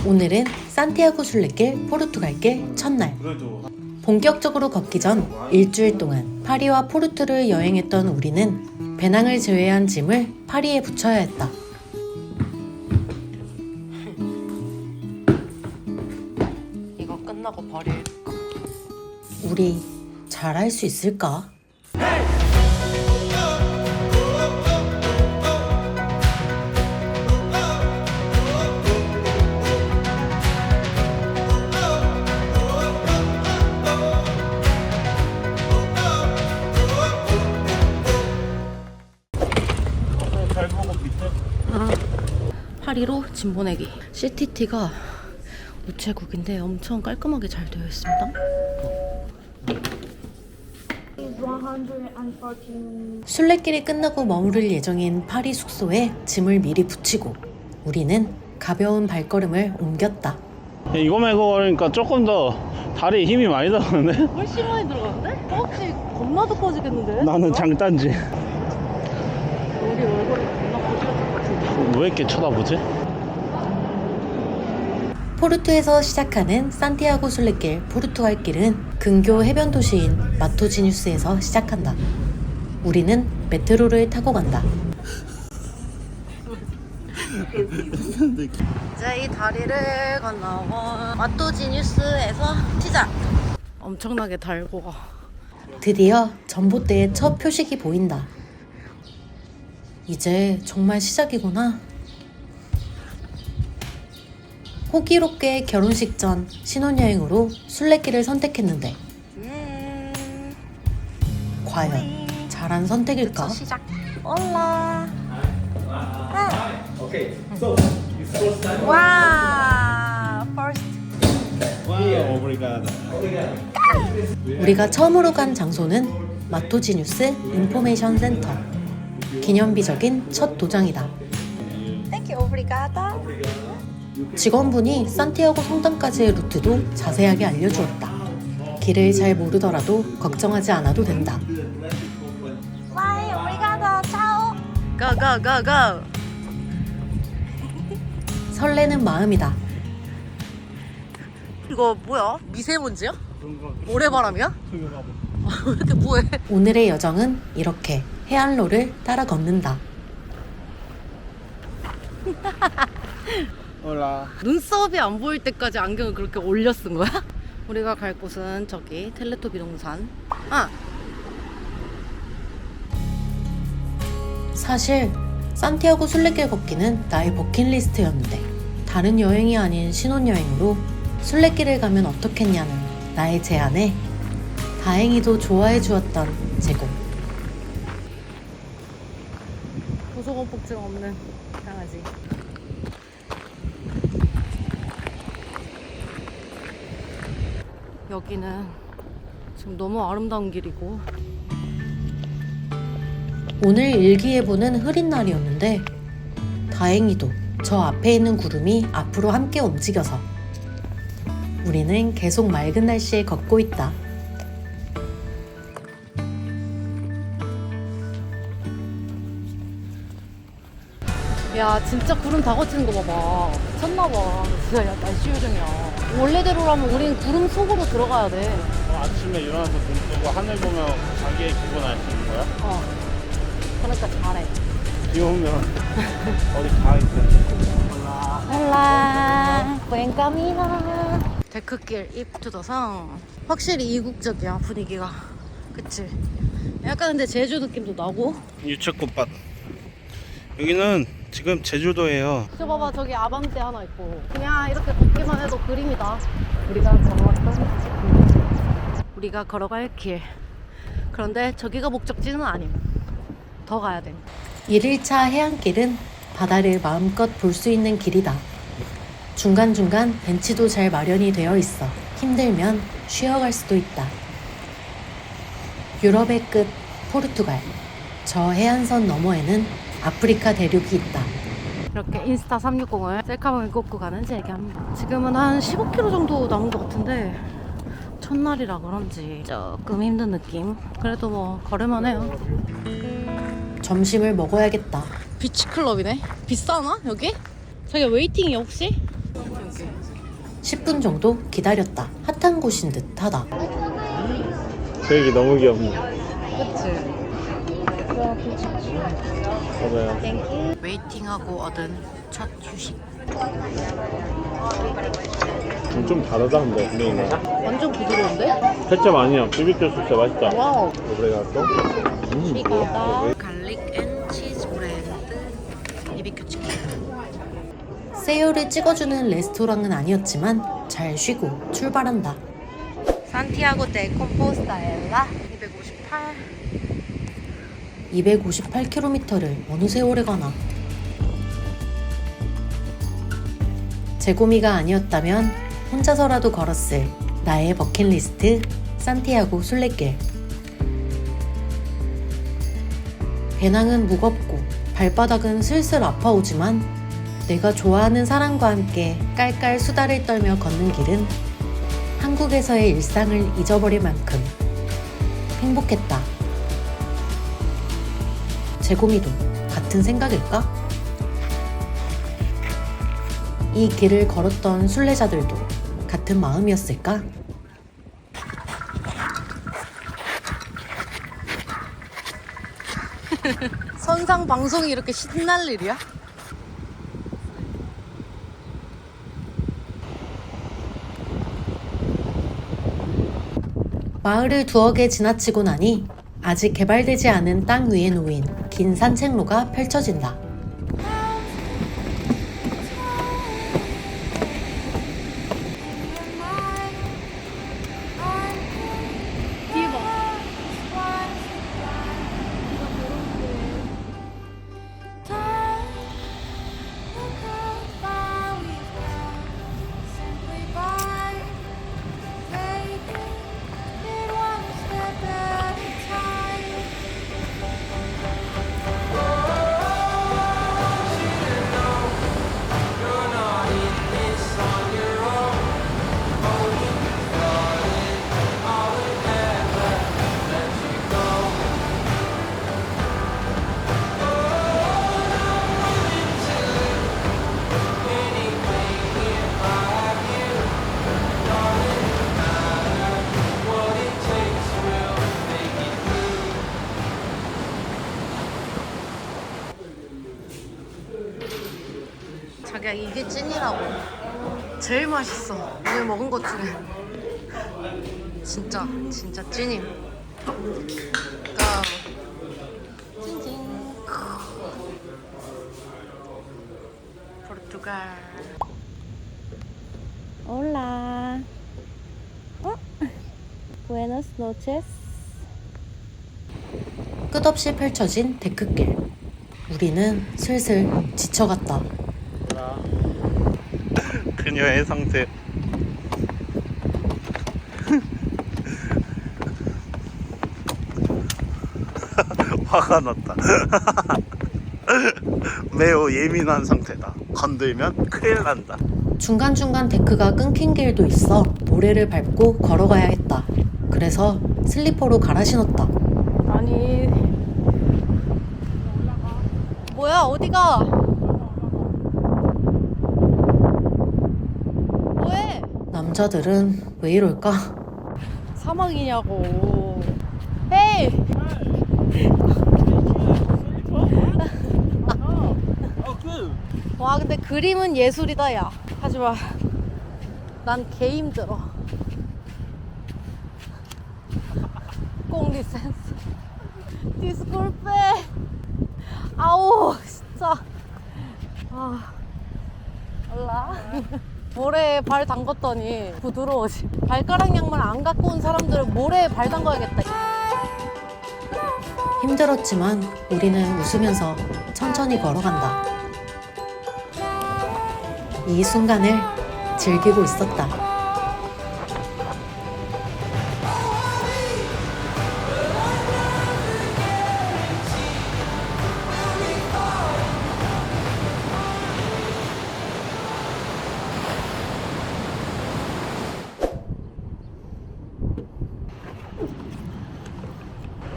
오늘은 산티아고 순례길 포르투갈길 첫날. 본격적으로 걷기 전 일주일 동안 파리와 포르투를 여행했던 우리는 배낭을 제외한 짐을 파리에 붙여야 했다. 이거 끝나고 버릴까? 우리 잘할 수 있을까? 파리로 짐 보내기. CTT가 우체국인데 엄청 깔끔하게 잘 되어 있습니다. 순례길이 끝나고 머무를 예정인 파리 숙소에 짐을 미리 붙이고 우리는 가벼운 발걸음을 옮겼다. 이거 메고 가니까 조금 더 다리에 힘이 많이 들어가는데? 훨씬 많이 들어가는데? 허벅지 겁나도 커지겠는데? 나는 장단지. 우리 얼굴이 겁나 커질 것 같은데? 왜 이렇게 쳐다보지? 포르투에서 시작하는 산티아고 순례길 포르투갈길은 근교 해변 도시인 마토지뉴스에서 시작한다. 우리는 메트로를 타고 간다. 이제 이 다리를 건너고 마토지뉴스에서 시작! 엄청나게 달고 가. 드디어 전봇대의 첫 표식이 보인다. 이제 정말 시작이구나. 호기롭게 결혼식 전 신혼여행으로 순례길을 선택했는데 과연 잘한 선택일까? 시작. 올라. Okay, so it's first time. 와. First. Wow, obrigado. 우리가 처음으로 간 장소는 마토지뉴스 인포메이션 센터. 기념비적인 첫 도장이다. Thank you. Obrigada. 직원분이 산티아고 성당까지의 루트도 자세하게 알려주었다. 길을 잘 모르더라도 걱정하지 않아도 된다. Bye. Obrigada. Ciao. Go go go go. 설레는 마음이다. 이거 뭐야? 미세먼지야? 모래바람이야? 왜 이렇게 뭐해? 오늘의 여정은 이렇게 해안로를 따라 걷는다. 올라. 눈썹이 안 보일 때까지 안경을 그렇게 올려 쓴 거야? 우리가 갈 곳은 저기 텔레토비 동산. 사실 산티아고 순례길 걷기는 나의 버킷리스트였는데 다른 여행이 아닌 신혼여행으로 순례길을 가면 어떻겠냐는 나의 제안에 다행히도 좋아해 주었던 제공. 고소공포증 없는 강아지. 여기는 지금 너무 아름다운 길이고 오늘 일기예보는 흐린 날이었는데 다행히도 저 앞에 있는 구름이 앞으로 함께 움직여서 우리는 계속 맑은 날씨에 걷고 있다. 야 진짜 구름 다 거치는 거 봐봐. 미쳤나봐. 진짜 야, 날씨 요정이야. 원래대로라면 우린 구름 속으로 들어가야 돼. 아침에 일어나서 눈 뜨고 하늘 보면 자기의 기분 알 수 있는 거야? 그러니까 잘해. 비 오면 어디 가 있어. 헬라 buen camino. 데크길 입투더성. 확실히 이국적이야 분위기가. 그치? 약간 근데 제주 느낌도 나고. 유채꽃밭. 여기는 지금 제주도예요. 저 봐봐 저기 아방떼 하나 있고. 그냥 이렇게 걷기만 해도 그림이다. 우리가 걸어갈 길. 그런데 저기가 목적지는 아님. 더 가야 돼. 1일차 해안길은 바다를 마음껏 볼 수 있는 길이다. 중간중간 벤치도 잘 마련이 되어 있어 힘들면 쉬어갈 수도 있다. 유럽의 끝 포르투갈. 저 해안선 너머에는 아프리카 대륙이 있다. 이렇게 인스타 360을 셀카봉에 꽂고 가는 재겸. 지금은 한 15km 정도 남은 것 같은데 첫날이라 그런지 조금 힘든 느낌. 그래도 뭐 걸을만 해요. 점심을 먹어야겠다. 비치클럽이네. 비싸나 여기? 자기가 웨이팅이야 혹시? 10분 정도 기다렸다. 핫한 곳인 듯 하다. 계획이 너무 귀엽네. 그치? 맞아요. 웨이팅하고 얻은 첫 휴식. 좀 다르다 근데 분명히네. 완전 부드러운데? 케첩 아니야. BBQ 소스 맛있다. 와우. 노브레가 또? 이거다. 갈릭 앤 치즈 브랜드 BBQ 치킨. 세요를 찍어주는 레스토랑은 아니었지만 잘 쉬고 출발한다. 산티아고 데 콤포스타엘라 258km를 어느 세월에 가나. 제고미가 아니었다면 혼자서라도 걸었을 나의 버킷리스트 산티아고 순례길. 배낭은 무겁고 발바닥은 슬슬 아파오지만 내가 좋아하는 사람과 함께 깔깔 수다를 떨며 걷는 길은 한국에서의 일상을 잊어버릴 만큼 행복했다. 제고미도 같은 생각일까? 이 길을 걸었던 순례자들도 같은 마음이었을까? 선상 방송이 이렇게 신날 일이야? 마을을 두어 개 지나치고 나니 아직 개발되지 않은 땅 위에 놓인 긴 산책로가 펼쳐진다. 자기야 이게 찐이라고. 제일 맛있어. 오늘 먹은 것 중에. 진짜 찐임. 찐찐. 포르투갈. 올라. Buenas noches. 끝없이 펼쳐진 데크길. 우리는 슬슬 지쳐갔다. 그녀의 상태. 화가 났다. 매우 예민한 상태다. 건들면 큰일 난다. 중간중간 데크가 끊긴 길도 있어 모래를 밟고 걸어가야겠다. 그래서 슬리퍼로 갈아 신었다. 아니 뭐야 어디가? 뭐해? 남자들은 왜 이럴까? 사막이냐고. 헤이. 와 근데 그림은 예술이다 야. 하지마. 난 개 힘들어. 꽁 리센스. 디스콜페. 아우 진짜. 아 몰라. 모래에 발 담갔더니 부드러워지. 발가락 양말 안 갖고 온 사람들은 모래에 발 담가야겠다. 힘들었지만 우리는 웃으면서 천천히 걸어간다. 이 순간을 즐기고 있었다.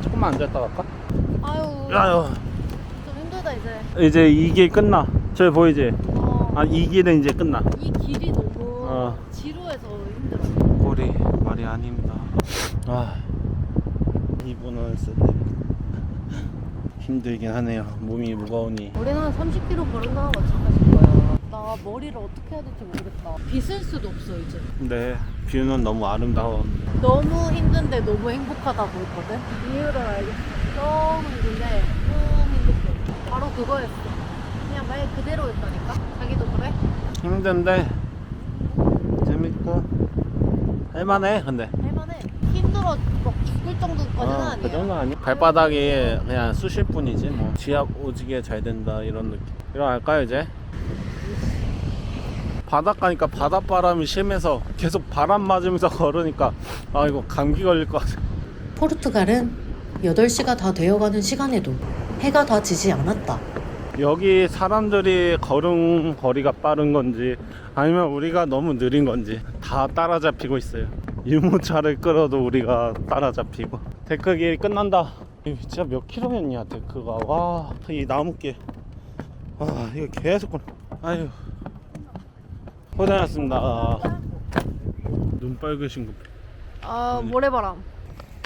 조금만 앉았다 갈까? 아유 아유. 좀 힘들다 이제. 이제 이 길 끝나. 저기 보이지? 어. 아, 이 길은 이제 끝나. 이 길이 너무 지루해서 힘들어. 꼴이 말이 아닙니다. 아, 이분은 힘들긴 하네요. 몸이 무거우니. 우리는 한 30km 걸은다는 거 마찬가지일 거야. 나 머리를 어떻게 해야 될지 모르겠다. 빗을 수도 없어 이제. 근데 뷰는 너무 아름다워. 너무 힘든데 너무 행복하다고 했거든? 이유를 알겠어. 너무 힘든데 너무 행복해. 바로 그거였어. 그냥 말 그대로였다니까? 자기도 그래? 힘든데 재밌고 할만해. 근데 할만해. 힘들어 막 죽을 정도까지는 아니야. 그 정도 아니야. 발바닥이 그냥 쑤실 뿐이지 뭐. 지압 오지게 잘 된다 이런 느낌. 일어날까요 이제? 바닷가니까 바닷바람이 심해서 계속 바람 맞으면서 걸으니까 아 이거 감기 걸릴 것 같아. 포르투갈은 8시가 다 되어가는 시간에도 해가 다 지지 않았다. 여기 사람들이 걸음거리가 빠른 건지 아니면 우리가 너무 느린 건지 다 따라잡히고 있어요. 유모차를 끌어도 우리가 따라잡히고. 데크길이 끝난다. 이거 진짜 몇 킬로였냐 데크가. 와, 이 나무길. 아 이거 계속 아유 고생하셨습니다. 눈 빨개신 거. 아 모래바람.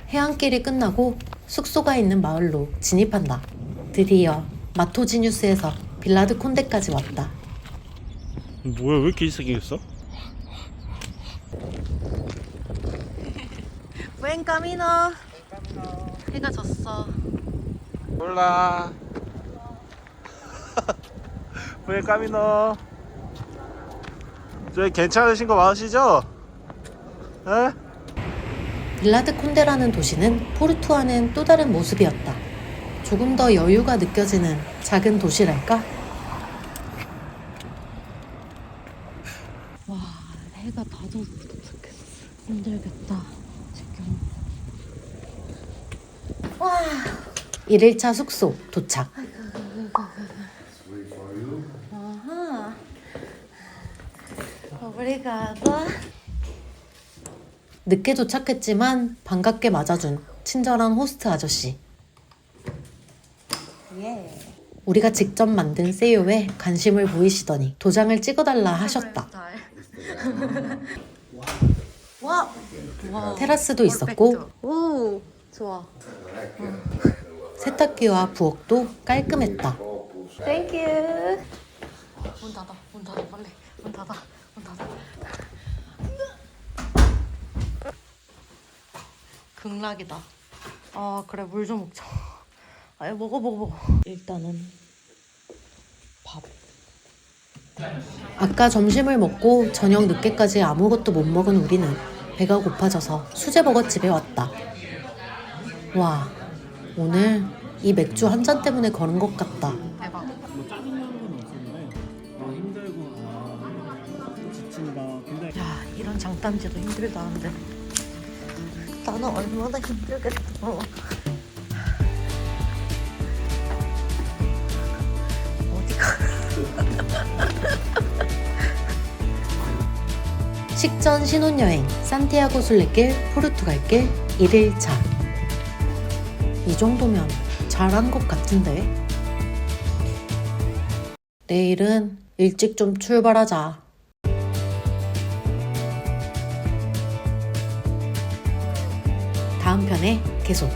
해안길이 끝나고 숙소가 있는 마을로 진입한다. 드디어 마토지뉴스에서 빌라드 콘데까지 왔다. 뭐야 왜 이렇게 일찍 생겼어? Buen camino. 해가 졌어. 몰라. 왜 까미노? 저희 괜찮으신 거 맞으시죠? 에? 빌라드 콘데라는 도시는 포르투와는 또 다른 모습이었다. 조금 더 여유가 느껴지는 작은 도시랄까? 와, 해가 다 져서 도착했어. 힘들겠다, 지금. 와, 1일차 숙소 도착. 아하. 오브리가도. 늦게 도착했지만 반갑게 맞아준 친절한 호스트 아저씨. 우리가 직접 만든 세요에 관심을 보이시더니 도장을 찍어달라 하셨다. 와. 테라스도 있었고 오, 좋아. 세탁기와 부엌도 깔끔했다. 땡큐. 문 닫아, 문 닫아, 빨리. 문 닫아, 문 닫아. 극락이다. 아 그래 물 좀 먹자. 아유 먹어. 일단은 밥. 아까 점심을 먹고 저녁 늦게까지 아무것도 못 먹은 우리는 배가 고파져서 수제버거집에 왔다. 와, 오늘 이 맥주 한 잔 때문에 걸은 것 같다. 대박. 뭐 짜증나는 건 없었는데 힘들고 지친다. 근데 야 이런 장단지도 힘들다 한데 나는 얼마나 힘들겠어. 어디가? 식전 신혼여행 산티아고 순례길 포르투갈길 1일차. 이 정도면 잘한 것 같은데. 내일은 일찍 좀 출발하자. 다음 편에 계속.